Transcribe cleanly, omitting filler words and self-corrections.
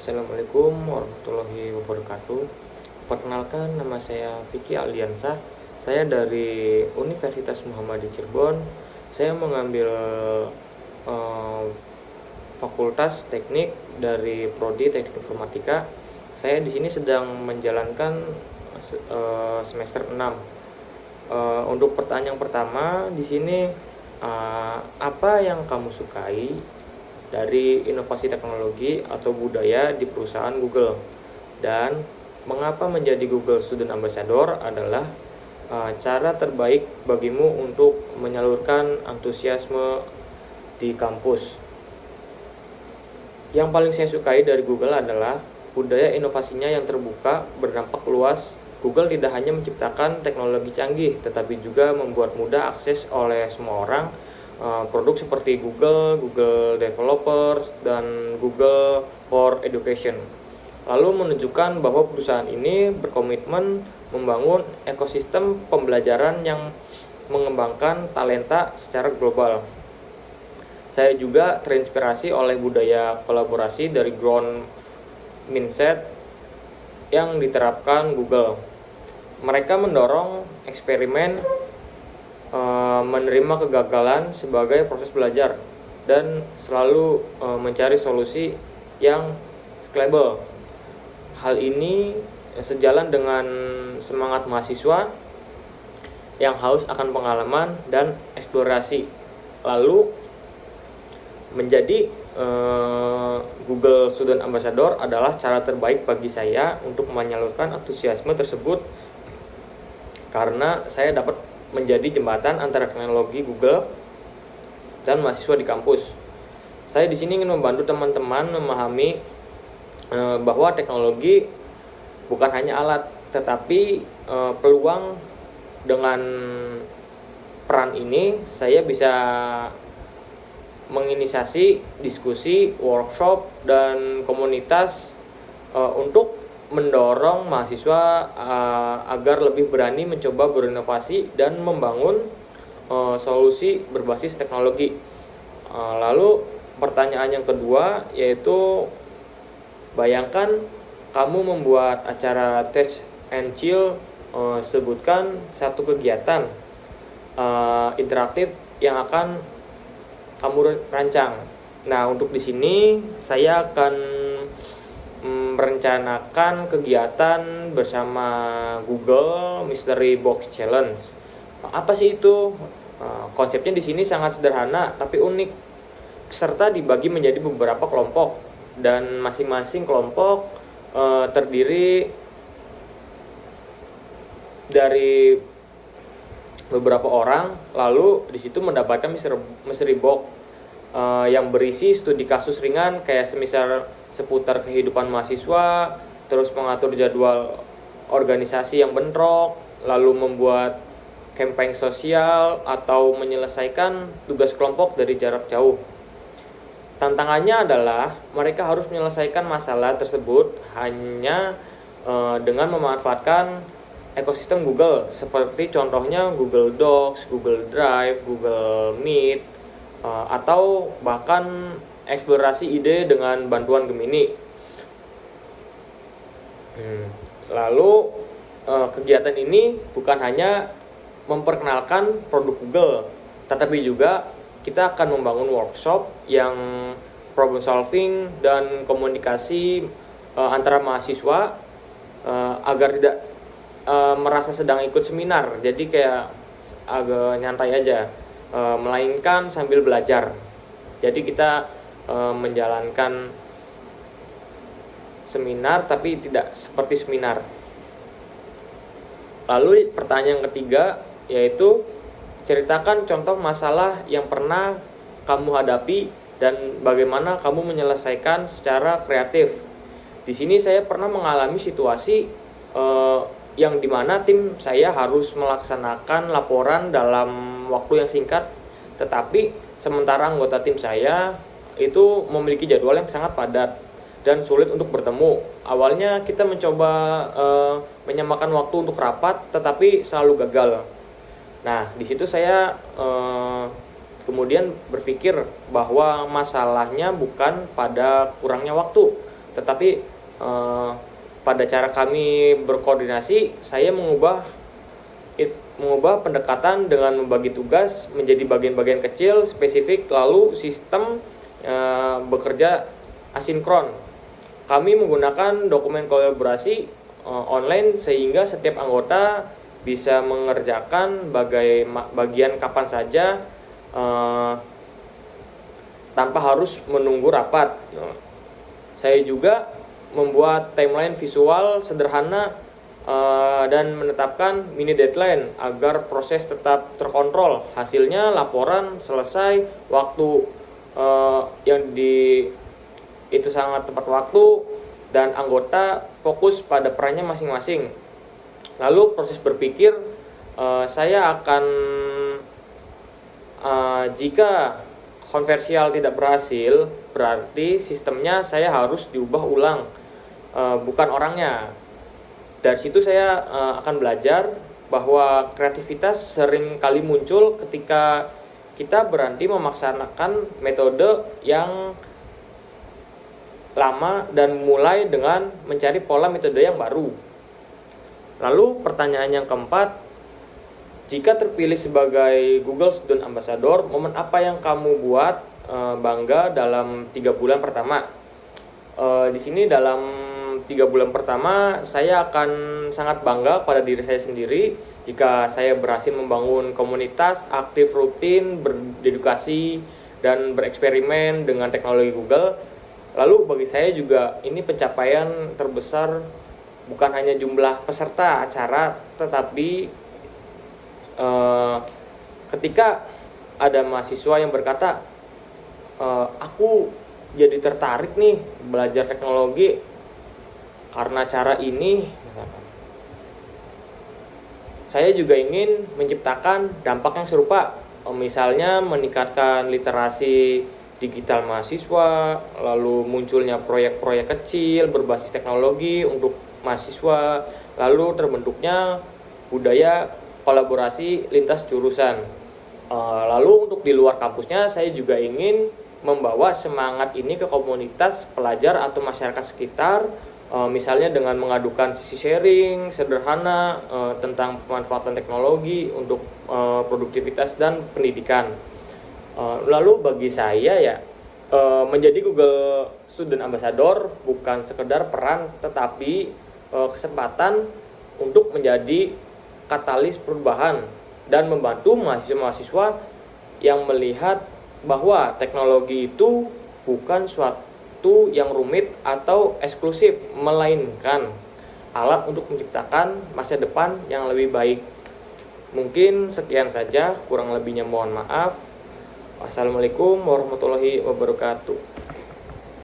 Assalamualaikum warahmatullahi wabarakatuh. Perkenalkan, nama saya Vicky Aliansah. Saya dari Universitas Muhammadiyah Cirebon. Saya mengambil eh, Fakultas Teknik dari Prodi Teknik Informatika. Saya di sini sedang menjalankan semester 6. Untuk pertanyaan pertama di sini, apa yang kamu sukai dari inovasi teknologi atau budaya di perusahaan Google, dan mengapa menjadi Google Student Ambassador adalah cara terbaik bagimu untuk menyalurkan antusiasme di kampus. Yang paling saya sukai dari Google adalah budaya inovasinya yang terbuka, berdampak luas. Google tidak hanya menciptakan teknologi canggih, tetapi juga membuat mudah akses oleh semua orang. Produk seperti Google Developers, dan Google for Education, lalu menunjukkan bahwa perusahaan ini berkomitmen membangun ekosistem pembelajaran yang mengembangkan talenta secara global. Saya juga terinspirasi oleh budaya kolaborasi dari growth mindset yang diterapkan Google. Mereka mendorong eksperimen, menerima kegagalan sebagai proses belajar, dan selalu mencari solusi yang scalable. Hal ini sejalan dengan semangat mahasiswa yang haus akan pengalaman dan eksplorasi. Lalu menjadi Google Student Ambassador adalah cara terbaik bagi saya untuk menyalurkan antusiasme tersebut, karena saya dapat menjadi jembatan antara teknologi Google dan mahasiswa di kampus. Saya di sini ingin membantu teman-teman memahami bahwa teknologi bukan hanya alat, tetapi peluang. Dengan peran ini, saya bisa menginisiasi diskusi, workshop, dan komunitas untuk mendorong mahasiswa agar lebih berani mencoba berinovasi dan membangun solusi berbasis teknologi. Lalu pertanyaan yang kedua yaitu, bayangkan kamu membuat acara Touch and Chill. Sebutkan satu kegiatan interaktif yang akan kamu rancang. Nah, untuk di sini saya akan merencanakan kegiatan bersama Google Mystery Box Challenge. Apa sih itu? Konsepnya di sini sangat sederhana tapi unik. Peserta dibagi menjadi beberapa kelompok, dan masing-masing kelompok terdiri dari beberapa orang. Lalu di situ mendapatkan mystery box yang berisi studi kasus ringan, kayak semisal seputar kehidupan mahasiswa, terus mengatur jadwal organisasi yang bentrok, lalu membuat campaign sosial, atau menyelesaikan tugas kelompok dari jarak jauh. Tantangannya adalah mereka harus menyelesaikan masalah tersebut hanya dengan memanfaatkan ekosistem Google, seperti contohnya Google Docs, Google Drive, Google Meet, atau bahkan eksplorasi ide dengan bantuan Gemini. Lalu kegiatan ini bukan hanya memperkenalkan produk Google, tetapi juga kita akan membangun workshop yang problem solving dan komunikasi antara mahasiswa agar tidak merasa sedang ikut seminar, jadi kayak agak nyantai aja, melainkan sambil belajar. Jadi kita menjalankan seminar tapi tidak seperti seminar. Lalu pertanyaan ketiga yaitu, ceritakan contoh masalah yang pernah kamu hadapi dan bagaimana kamu menyelesaikan secara kreatif. Di sini saya pernah mengalami situasi yang dimana tim saya harus melaksanakan laporan dalam waktu yang singkat, tetapi sementara anggota tim saya itu memiliki jadwal yang sangat padat dan sulit untuk bertemu. Awalnya kita mencoba menyamakan waktu untuk rapat, tetapi selalu gagal. Nah, di situ saya kemudian berpikir bahwa masalahnya bukan pada kurangnya waktu, Tetapi pada cara kami berkoordinasi, saya mengubah pendekatan dengan membagi tugas menjadi bagian-bagian kecil spesifik, lalu sistem bekerja asinkron. Kami menggunakan dokumen kolaborasi online sehingga setiap anggota bisa mengerjakan bagian kapan saja tanpa harus menunggu rapat. Saya juga membuat timeline visual sederhana dan menetapkan mini deadline agar proses tetap terkontrol. Hasilnya laporan selesai waktu itu sangat tepat waktu dan anggota fokus pada perannya masing-masing. Lalu proses berpikir, saya akan jika konversial tidak berhasil, berarti sistemnya saya harus diubah ulang, bukan orangnya. Dari situ saya akan belajar bahwa kreativitas sering kali muncul ketika kita berhenti memaksakan metode yang lama dan mulai dengan mencari pola metode yang baru. Lalu pertanyaan yang keempat, jika terpilih sebagai Google Student Ambassador, momen apa yang kamu buat bangga dalam 3 bulan pertama? Di sini dalam 3 bulan pertama saya akan sangat bangga pada diri saya sendiri jika saya berhasil membangun komunitas aktif rutin, berdedikasi dan bereksperimen dengan teknologi Google. Lalu bagi saya juga ini pencapaian terbesar, bukan hanya jumlah peserta acara, tetapi ketika ada mahasiswa yang berkata, aku jadi tertarik nih belajar teknologi karena cara ini, saya juga ingin menciptakan dampak yang serupa, misalnya meningkatkan literasi digital mahasiswa, lalu munculnya proyek-proyek kecil berbasis teknologi untuk mahasiswa, lalu terbentuknya budaya kolaborasi lintas jurusan. Lalu untuk di luar kampusnya, saya juga ingin membawa semangat ini ke komunitas pelajar atau masyarakat sekitar, misalnya dengan mengadukan sisi sharing sederhana tentang pemanfaatan teknologi untuk produktivitas dan pendidikan. Lalu bagi saya ya, menjadi Google Student Ambassador bukan sekedar peran, tetapi kesempatan untuk menjadi katalis perubahan dan membantu mahasiswa-mahasiswa yang melihat bahwa teknologi itu bukan suatu yang rumit atau eksklusif, melainkan alat untuk menciptakan masa depan yang lebih baik. Mungkin sekian saja, kurang lebihnya mohon maaf. Wassalamualaikum warahmatullahi wabarakatuh.